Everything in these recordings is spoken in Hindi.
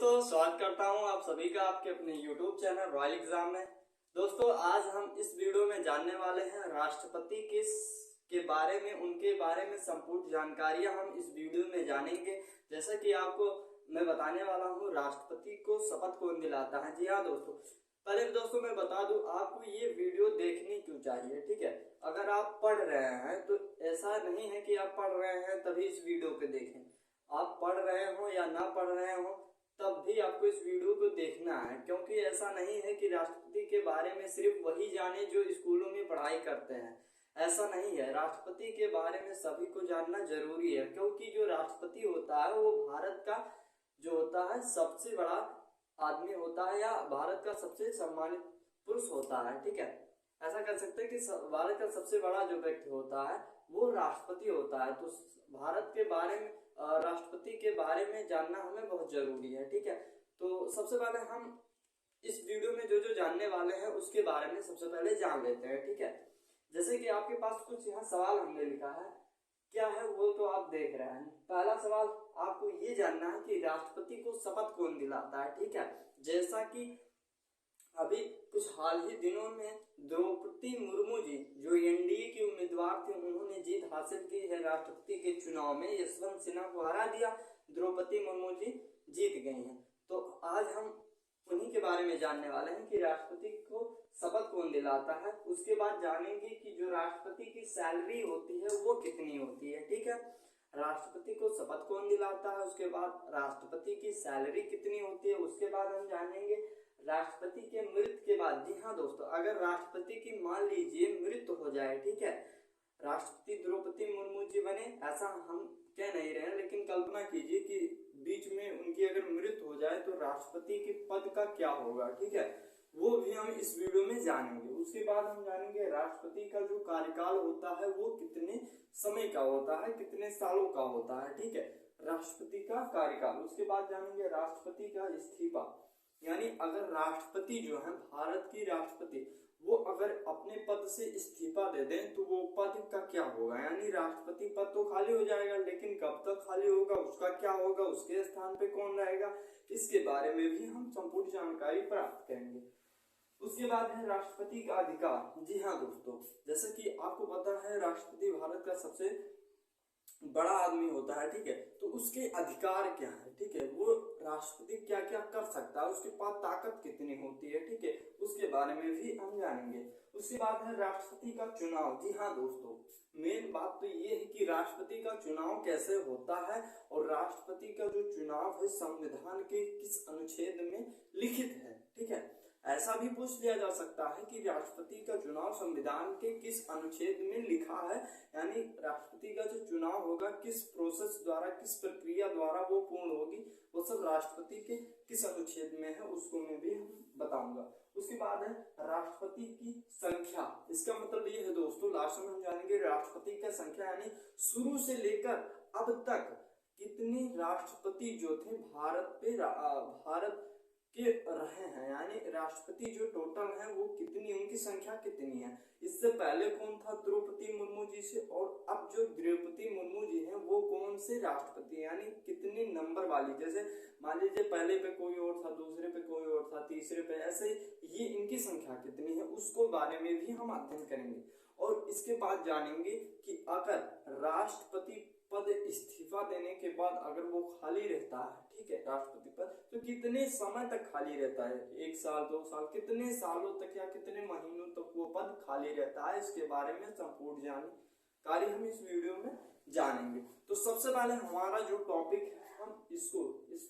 दोस्तों, स्वागत करता हूं आप सभी का आपके अपने YouTube चैनल रॉयल एग्जाम में। दोस्तों, आज हम इस वीडियो में जानने वाले हैं राष्ट्रपति के बारे में, उनके बारे में संपूर्ण जानकारियां हम इस वीडियो में जानेंगे। जैसा कि आपको मैं बताने वाला हूं, राष्ट्रपति को शपथ कौन दिलाता है। जी हाँ दोस्तों, पहले दोस्तों मैं बता दूं आपको ये वीडियो देखनी क्यों चाहिए। ठीक है, अगर आप पढ़ रहे हैं तो ऐसा नहीं है कि आप पढ़ रहे हैं तभी इस वीडियो पे देखें। आप पढ़ रहे हो या ना पढ़ रहे हो तब भी आपको इस वीडियो को देखना है, क्योंकि ऐसा नहीं है कि राष्ट्रपति के बारे में सिर्फ वही जाने जो स्कूलों में पढ़ाई करते हैं। ऐसा नहीं है, राष्ट्रपति के बारे में सभी को जानना जरूरी है, क्योंकि जो राष्ट्रपति होता है वो भारत का जो होता है सबसे बड़ा आदमी होता है, या भारत का सबसे सम्मानित पुरुष होता है। ठीक है, ऐसा कर सकते हैं कि भारत का सबसे बड़ा जो व्यक्ति होता है वो राष्ट्रपति होता है। तो भारत के बारे में, राष्ट्रपति के बारे में जानना हमें बहुत जरूरी है। ठीक है, तो सबसे पहले हम इस वीडियो में जो जो जानने वाले हैं उसके बारे में सबसे पहले जान लेते हैं। ठीक है, जैसे कि आपके पास कुछ यहाँ सवाल हमने लिखा है, क्या है वो तो आप देख रहे हैं। पहला सवाल आपको ये जानना है कि राष्ट्रपति को शपथ कौन दिलाता है। ठीक है, जैसा कि अभी कुछ हाल ही दिनों में द्रौपदी मुर्मू जी जो एनडीए की उम्मीदवार थे, उन्होंने जीत हासिल की है राष्ट्रपति के चुनाव में। यशवंत सिन्हा को हरा दिया, द्रौपदी मुर्मू जी जीत गई हैं। तो आज हम उन्हीं के बारे में जानने वाले हैं कि राष्ट्रपति को शपथ कौन दिलाता है। उसके बाद जानेंगे कि जो राष्ट्रपति की सैलरी होती है वो कितनी होती है। ठीक है, राष्ट्रपति को शपथ कौन दिलाता है, उसके बाद राष्ट्रपति की सैलरी कितनी होती है, उसके बाद हम जानेंगे राष्ट्रपति के मृत्यु के बाद। जी हाँ दोस्तों, अगर राष्ट्रपति की मान लीजिए मृत्यु हो जाए, ठीक है, राष्ट्रपति द्रौपदी मुर्मू जी बने, ऐसा हम कह नहीं रहे हैं, लेकिन कल्पना कीजिए कि बीच में उनकी अगर मृत्यु हो जाए तो राष्ट्रपति के पद का क्या होगा। ठीक है, वो भी हम इस वीडियो में जानेंगे। उसके बाद हम जानेंगे राष्ट्रपति का जो कार्यकाल होता है वो कितने समय का होता है, कितने सालों का होता है। ठीक है, राष्ट्रपति का कार्यकाल। उसके बाद जानेंगे राष्ट्रपति का इस्तीफा, यानी अगर राष्ट्रपति जो है, भारत की राष्ट्रपति, वो अगर अपने पद से इस्तीफा दे दें तो वो पद का क्या होगा, यानी राष्ट्रपति पद तो खाली हो जाएगा, लेकिन कब तक खाली होगा, उसका क्या होगा, उसके स्थान पे कौन रहेगा, इसके बारे में भी हम संपूर्ण जानकारी प्राप्त करेंगे। उसके बाद है राष्ट्रपति का अधिकार। जी हाँ दोस्तों, जैसे कि आपको पता है राष्ट्रपति भारत का सबसे बड़ा आदमी होता है। ठीक है, तो उसके अधिकार क्या है, ठीक है, वो राष्ट्रपति क्या क्या कर सकता है, उसके पास ताकत कितनी होती है। ठीक है, उसके बारे में भी हम जानेंगे। उसके बाद है राष्ट्रपति का चुनाव। जी हाँ दोस्तों, मेन बात तो ये है कि राष्ट्रपति का चुनाव कैसे होता है, और राष्ट्रपति का जो चुनाव है संविधान के किस अनुच्छेद में लिखित है। ठीक है, ऐसा भी पूछ लिया जा सकता है कि राष्ट्रपति का चुनाव संविधान के किस अनुच्छेद में लिखा है, यानी राष्ट्रपति का जो चुनाव होगा किस प्रोसेस द्वारा, किस प्रक्रिया द्वारा वो पूर्ण होगी, वो सब राष्ट्रपति के किस अनुच्छेद में है, उसको मैं भी बताऊंगा। उसके बाद है राष्ट्रपति की संख्या। इसका मतलब ये है दोस्तों, लास्ट में हम जानेंगे राष्ट्रपति का संख्या, यानी शुरू से लेकर अब तक कितने राष्ट्रपति जो थे भारत के रहे हैं, यानी राष्ट्रपति जो टोटल है वो कितनी, उनकी संख्या कितनी है। इससे पहले कौन था द्रौपदी मुर्मू जी से, और अब जो द्रौपदी मुर्मू जी हैं वो कौन से राष्ट्रपति, यानी कितने नंबर वाली, जैसे मान लीजिए पहले पे कोई और था, दूसरे पे कोई और था, तीसरे पे, ऐसे ये इनकी संख्या कितनी है, उसको बारे में भी हम अध्ययन करेंगे। और इसके बाद जानेंगे कि अगर राष्ट्रपति पद इस्तीफा देने के बाद अगर वो खाली रहता है, ठीक है, राष्ट्रपति पद, तो कितने समय तक खाली रहता है, 1 साल 2 साल, कितने सालों तक या कितने महीनों तक वो पद खाली रहता है, इसके बारे में संपूर्ण जानकारी हम इस वीडियो में जानेंगे। तो सबसे पहले हमारा जो टॉपिक है हम इस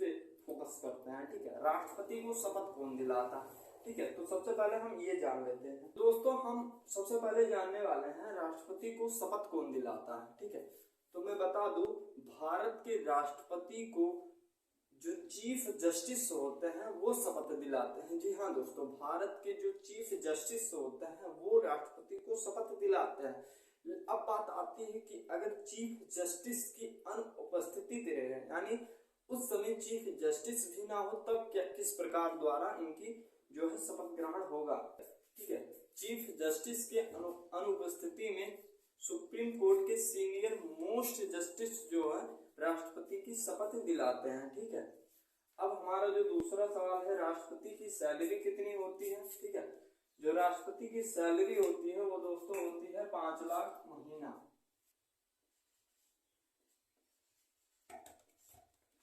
पे फोकस करते हैं। ठीक है, राष्ट्रपति को शपथ कौन दिलाता है। ठीक है, तो सबसे पहले हम ये जान लेते हैं दोस्तों, हम सबसे पहले जानने वाले हैं राष्ट्रपति को शपथ कौन दिलाता है। ठीक है, तो मैं बता दूं, भारत के राष्ट्रपति को जो चीफ जस्टिस होते हैं वो शपथ दिलाते हैं। जी हाँ दोस्तों, भारत के जो चीफ जस्टिस होते हैं वो राष्ट्रपति को शपथ दिलाते हैं। अब बात आती है कि अगर चीफ जस्टिस की अनुपस्थिति रहे, यानी उस समय चीफ जस्टिस भी ना हो, तब क्या किस प्रकार द्वारा इनकी जो है शपथ ग्रहण होगा। ठीक है, चीफ जस्टिस के अनुपस्थिति में सुप्रीम कोर्ट के सीनियर मोस्ट जस्टिस जो है राष्ट्रपति की शपथ दिलाते हैं। ठीक है, अब हमारा जो दूसरा सवाल है राष्ट्रपति की सैलरी कितनी होती है। ठीक है, जो राष्ट्रपति की सैलरी होती है वो दोस्तों होती है 5 लाख महीना।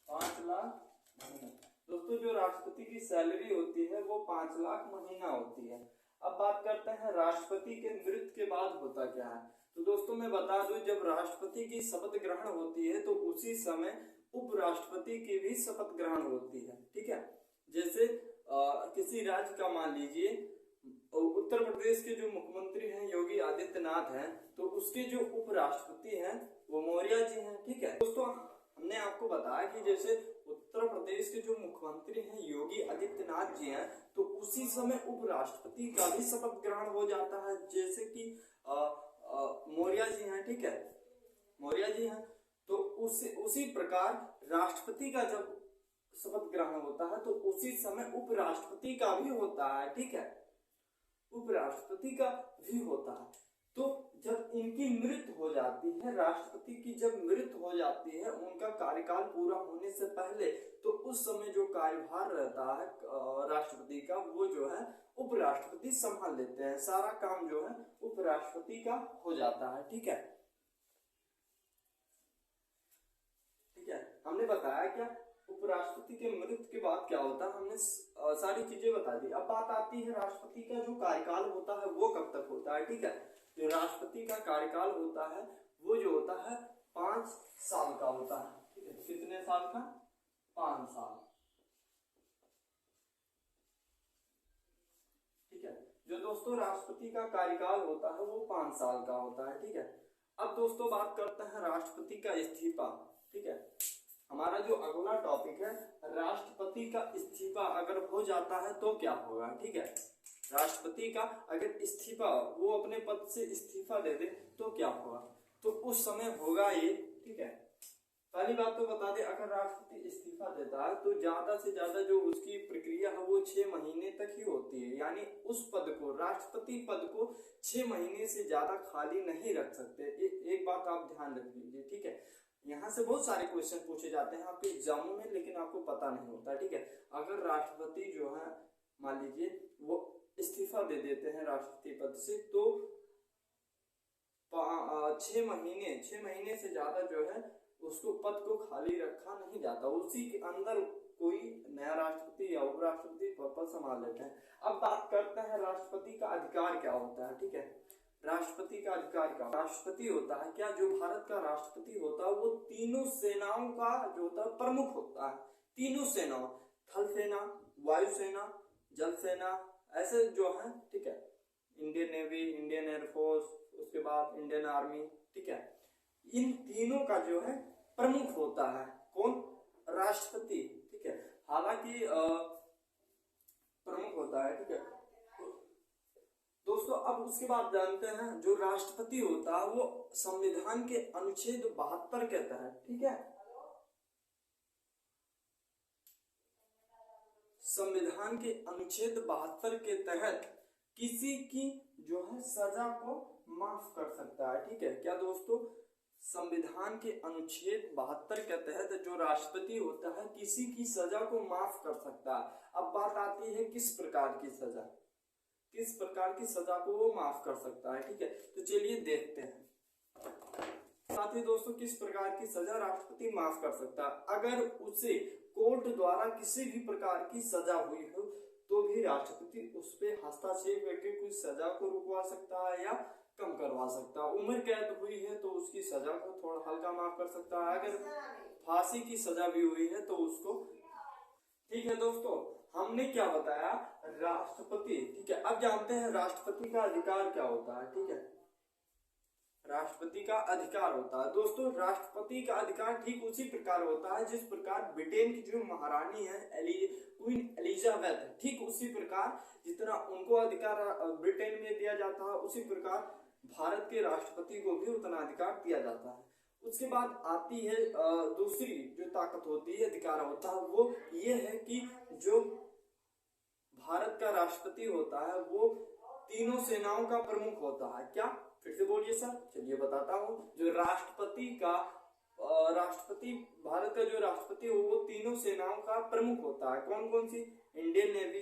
5 लाख महीना दोस्तों, जो राष्ट्रपति की सैलरी होती है वो 5 लाख महीना होती है। अब बात करते हैं राष्ट्रपति के मृत्यु के बाद होता क्या है। तो दोस्तों मैं बता दूं, जब राष्ट्रपति की शपथ ग्रहण होती है तो उसी समय उपराष्ट्रपति की भी शपथ ग्रहण होती है। ठीक है, जैसे किसी राज्य का मान लीजिए उत्तर प्रदेश के जो मुख्यमंत्री हैं योगी आदित्यनाथ हैं, तो उसके जो उपराष्ट्रपति हैं वो मौर्य जी हैं। ठीक है दोस्तों, हमने आपको बताया कि जैसे उत्तर प्रदेश के जो मुख्यमंत्री हैं योगी आदित्यनाथ जी हैं, तो उसी समय उपराष्ट्रपति का भी शपथ ग्रहण हो जाता है, जैसे कि मौर्य जी हैं। ठीक है, मौर्य जी हैं, तो उसी प्रकार राष्ट्रपति का जब शपथ ग्रहण होता है तो उसी समय उपराष्ट्रपति का भी होता है। ठीक है, उपराष्ट्रपति का भी होता है। तो जब इनकी मृत्यु हो जाती है, राष्ट्रपति की जब मृत्यु हो जाती है उनका कार्यकाल पूरा होने से पहले, तो उस समय जो कार्यभार रहता है राष्ट्रपति का, वो जो है उपराष्ट्रपति संभाल लेते हैं। सारा काम जो है उपराष्ट्रपति का हो जाता है। ठीक है, ठीक है, हमने बताया क्या उपराष्ट्रपति के मृत्यु के बाद क्या होता है, हमने सारी चीजें बता दी। अब बात आती है राष्ट्रपति का जो कार्यकाल होता है वो कब तक होता है। ठीक है, जो राष्ट्रपति का कार्यकाल होता है वो जो होता है 5 साल का होता है। ठीक है, कितने साल का? 5 साल। ठीक है, जो दोस्तों राष्ट्रपति का कार्यकाल होता है वो 5 साल का होता है। ठीक है, अब दोस्तों बात करते हैं राष्ट्रपति का इस्तीफा। ठीक है, हमारा जो अगला टॉपिक है, राष्ट्रपति का इस्तीफा अगर हो जाता है तो क्या होगा। ठीक है, राष्ट्रपति का अगर इस्तीफा, वो अपने पद से इस्तीफा दे दे तो क्या होगा, तो उस समय होगा ये। ठीक है, पहली बात तो बता दे, अगर राष्ट्रपति इस्तीफा देता है तो ज्यादा से ज्यादा जो उसकी प्रक्रिया है वो 6 महीने तक ही होती है। यानी उस पद को, राष्ट्रपति पद को 6 महीने से ज्यादा खाली नहीं रख सकते। एक बात आप ध्यान रख लीजिए। ठीक है, यहाँ से बहुत सारे क्वेश्चन पूछे जाते हैं आपके एग्जामों में, लेकिन आपको पता नहीं होता। ठीक है, अगर राष्ट्रपति जो है मान लीजिए वो इस्तीफा दे देते हैं राष्ट्रपति पद से, तो 6 महीने से ज्यादा जो है उसको पद को खाली रखा नहीं जाता, उसी के अंदर कोई नया राष्ट्रपति या उपराष्ट्रपति पद संभाल लेते हैं। अब बात करते हैं राष्ट्रपति का अधिकार क्या होता है। ठीक है, राष्ट्रपति का अधिकार क्या, राष्ट्रपति होता है क्या, जो भारत का राष्ट्रपति होता है वो तीनों सेनाओं का जो होता है प्रमुख होता है। तीनों सेनाओं, थल सेना, वायुसेना, जल सेना, ऐसे जो है। ठीक है, इंडियन नेवी, इंडियन एयरफोर्स, उसके बाद इंडियन आर्मी। ठीक है, इन तीनों का जो है प्रमुख होता है कौन, राष्ट्रपति। ठीक है, हालांकि प्रमुख होता है। ठीक है दोस्तों, अब उसके बाद जानते हैं जो राष्ट्रपति होता है वो संविधान के अनुच्छेद 72 के तहत, ठीक है, संविधान के अनुच्छेद 72 के तहत किसी की जो है सजा को माफ कर सकता है। ठीक है, क्या दोस्तों, संविधान के अनुच्छेद 72 के तहत जो राष्ट्रपति होता है किसी की सजा को माफ कर सकता है। अब बात आती है किस प्रकार की सजा, किस प्रकार की सजा को वो माफ कर सकता है। ठीक है, तो चलिए देखते हैं। साथ ही दोस्तों, किस प्रकार की सजा राष्ट्रपति माफ कर सकता है, अगर उसे कोर्ट द्वारा किसी भी प्रकार की सजा हुई हो तो भी राष्ट्रपति उस पे हस्तक्षेप करके कुछ सजा को रुकवा सकता है या कम करवा सकता है। उम्र कैद हुई है तो उसकी सजा को थोड़ा हल्का माफ कर सकता है, अगर फांसी की सजा भी हुई है तो उसको। ठीक है दोस्तों, हमने क्या बताया, राष्ट्रपति। ठीक है, अब जानते हैं राष्ट्रपति का अधिकार क्या होता है। ठीक है, राष्ट्रपति का अधिकार होता है दोस्तों, राष्ट्रपति का अधिकार ठीक उसी प्रकार होता है जिस प्रकार ब्रिटेन की जो महारानी है क्वीन एलिजाबेथ, ठीक उसी प्रकार जितना उनको अधिकार ब्रिटेन में दिया जाता है उसी प्रकार भारत के राष्ट्रपति को भी उतना अधिकार दिया जाता है। उसके बाद आती है दूसरी जो ताकत होती है, अधिकार होता है, वो ये है कि जो भारत का राष्ट्रपति होता है वो तीनों सेनाओं का प्रमुख होता है। क्या, फिर से बोलिए सर। चलिए बताता हूँ, जो राष्ट्रपति का राष्ट्रपति, भारत का जो राष्ट्रपति हो वो तीनों सेनाओं का प्रमुख होता है। कौन कौन सी? Indian navy,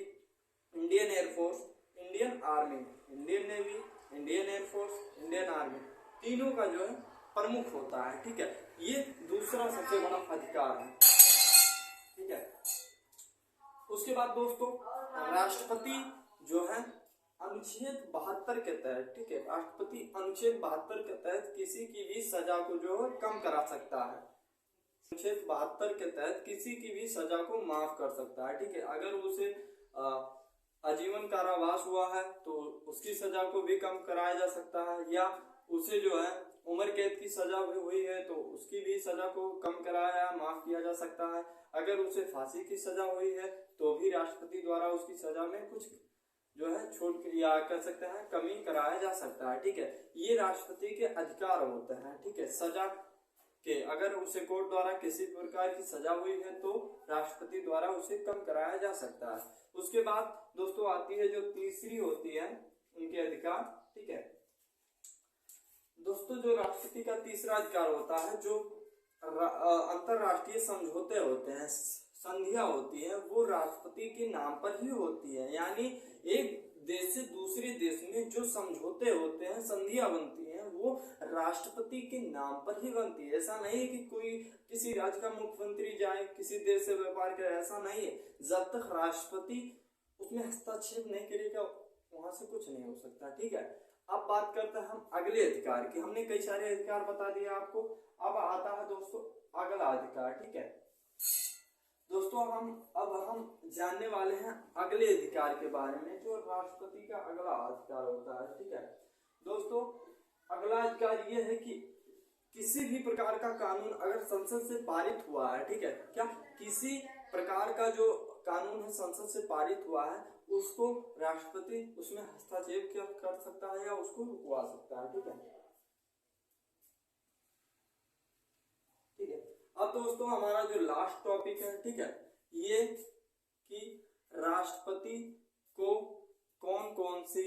Indian air force, Indian army, Indian navy, Indian air force, Indian army, तीनों का जो है प्रमुख होता है। ठीक है, ये दूसरा सबसे बड़ा अधिकार है। ठीक है, उसके बाद दोस्तों राष्ट्रपति जो है अनुच्छेद 72 के तहत, ठीक है, राष्ट्रपति अनुच्छेद 72 के तहत किसी की भी सजा को जो है कम करा सकता है। अनुच्छेद 72 के तहत किसी की भी सजा को माफ कर सकता है। ठीक है, अगर उसे आजीवन कारावास हुआ है तो उसकी सजा को भी कम कराया जा सकता है, या उसे जो है उम्र कैद की सजा भी हुई है तो उसकी भी सजा को कम कराया माफ किया जा सकता है। अगर उसे फांसी की सजा हुई है तो भी राष्ट्रपति द्वारा उसकी सजा में कुछ जो है छूट या कह सकते हैं कमी कराया जा सकता है। ठीक है, ये राष्ट्रपति के अधिकार होते हैं। ठीक है, सजा के अगर उसे कोर्ट द्वारा किसी प्रकार की सजा हुई है तो राष्ट्रपति द्वारा उसे कम कराया जा सकता है। उसके बाद दोस्तों आती है जो तीसरी होती है उनके अधिकार। ठीक है दोस्तों, जो राष्ट्रपति का तीसरा अधिकार होता है, जो अंतरराष्ट्रीय समझौते होते हैं, संधियां होती है, वो राष्ट्रपति के नाम पर ही होती है। यानी एक देश से दूसरे देश में जो समझौते होते हैं, संधियां बनती हैं, वो राष्ट्रपति के नाम पर ही बनती है। ऐसा नहीं है कि कोई किसी राज्य का मुख्यमंत्री जाए किसी देश से व्यापार करे, ऐसा नहीं है। जब तक राष्ट्रपति उसमें हस्तक्षेप नहीं करेगा वहां से कुछ नहीं हो सकता। ठीक है, अब बात करते हैं हम अगले अधिकार की। हमने कई सारे अधिकार बता दिए आपको, अब आता है दोस्तों अगला अधिकार। ठीक है दोस्तों, अब हम जानने वाले हैं अगले अधिकार के बारे में, जो राष्ट्रपति का अगला अधिकार होता है। ठीक है दोस्तों, अगला अधिकार यह है कि किसी भी प्रकार का कानून अगर संसद से पारित हुआ है, ठीक है, क्या किसी प्रकार का जो कानून है संसद से पारित हुआ है उसको राष्ट्रपति उसमें हस्तक्षेप कर सकता है या उसको रुकवा सकता है। ठीक है, अब दोस्तों हमारा जो लास्ट टॉपिक है, ठीक है, ये कि राष्ट्रपति को कौन कौन सी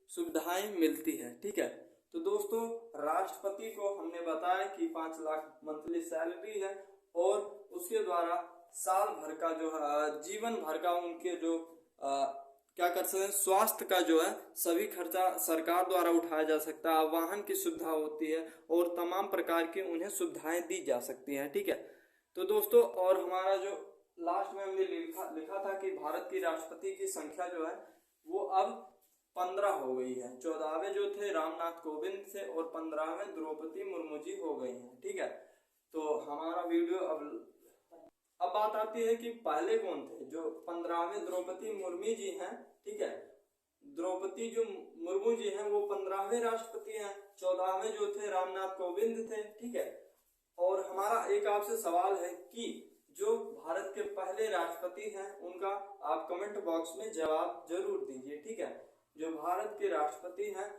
सुविधाएं मिलती है। ठीक है, तो दोस्तों राष्ट्रपति को हमने बताया कि 5 लाख मंथली सैलरी है और उसके द्वारा साल भर का जो है जीवन भर का उनके जो क्या कर सकते हैं, स्वास्थ्य का जो है सभी खर्चा सरकार द्वारा उठाया जा सकता है, वाहन की सुविधा होती है और तमाम प्रकार की उन्हें सुविधाएं दी जा सकती हैं। ठीक है, तो दोस्तों और हमारा जो लास्ट में हमने लिखा था कि भारत की राष्ट्रपति की संख्या जो है वो अब 15 हो गई है। 14वें जो थे रामनाथ कोविंद थे और 15वें द्रौपदी मुर्मू जी हो गई हैं। ठीक है, तो हमारा वीडियो अब बात आती है कि पहले कौन थे। जो 15वें द्रौपदी मुर्मू जी हैं, ठीक है, द्रौपदी जो मुर्मू जी हैं वो 15वें राष्ट्रपति हैं। 14वें जो थे रामनाथ कोविंद थे। ठीक है, और हमारा एक आपसे सवाल है कि जो भारत के पहले राष्ट्रपति हैं उनका आप कमेंट बॉक्स में जवाब जरूर दीजिए। ठीक है, जो भारत के राष्ट्रपति हैं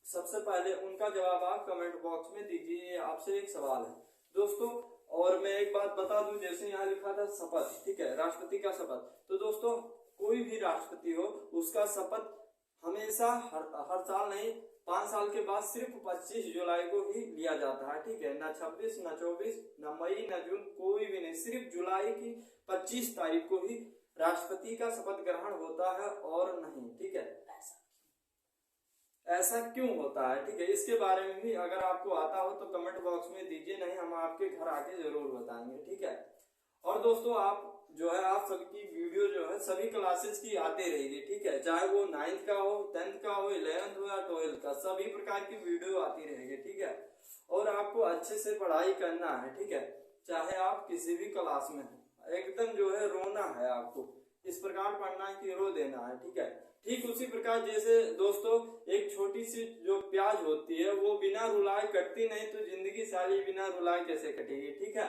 सबसे पहले उनका जवाब आप कमेंट बॉक्स में दीजिए। आपसे एक सवाल है दोस्तों, और मैं एक बात बता दूं, जैसे यहाँ लिखा था शपथ, ठीक है, राष्ट्रपति का शपथ, तो दोस्तों कोई भी राष्ट्रपति हो उसका शपथ हमेशा हर साल नहीं 5 साल के बाद सिर्फ 25 जुलाई को ही लिया जाता है। ठीक है, ना 26, ना 24, ना मई, ना जून, कोई भी नहीं, सिर्फ जुलाई की 25 तारीख को ही राष्ट्रपति का शपथ ग्रहण होता है और नहीं। ठीक है, ऐसा क्यों होता है? ठीक है, इसके बारे में भी अगर आपको आता हो तो कमेंट बॉक्स में दीजिए, नहीं हम आपके घर आके जरूर बताएंगे। ठीक है, और दोस्तों आप जो है आप सबकी वीडियो जो है सभी क्लासेस की आते रहेगी। ठीक है, चाहे वो 9th का हो, 10th का हो, 11th हो या 12th का, सभी प्रकार की वीडियो आती रहेगी। ठीक है, और आपको अच्छे से पढ़ाई करना है। ठीक है, चाहे आप किसी भी क्लास में हो, एकदम जो है रोना है आपको, इस प्रकार पढ़ना है कि रो देना है। ठीक है, ठीक उसी प्रकार जैसे दोस्तों एक छोटी सी जो प्याज होती है वो बिना रुलाए कटती नहीं, तो जिंदगी सारी बिना रुलाए कैसे कटेगी। ठीक है,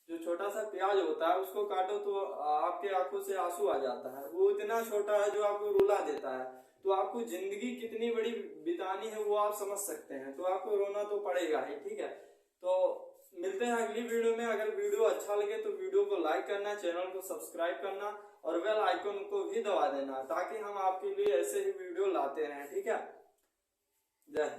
जो छोटा सा प्याज होता है उसको काटो तो आपके आंखों से आंसू आ जाता है, वो इतना छोटा है जो आपको रुला देता है। तो आपको जिंदगी कितनी बड़ी बितानी है वो आप समझ सकते हैं, तो आपको रोना तो पड़ेगा ही। ठीक है, तो मिलते हैं अगली वीडियो में। अगर वीडियो अच्छा लगे तो वीडियो को लाइक करना, चैनल को सब्सक्राइब करना और बेल आइकन को भी दबा देना, ताकि हम आपके लिए ऐसे ही वीडियो लाते रहें। ठीक है, जय हिंद।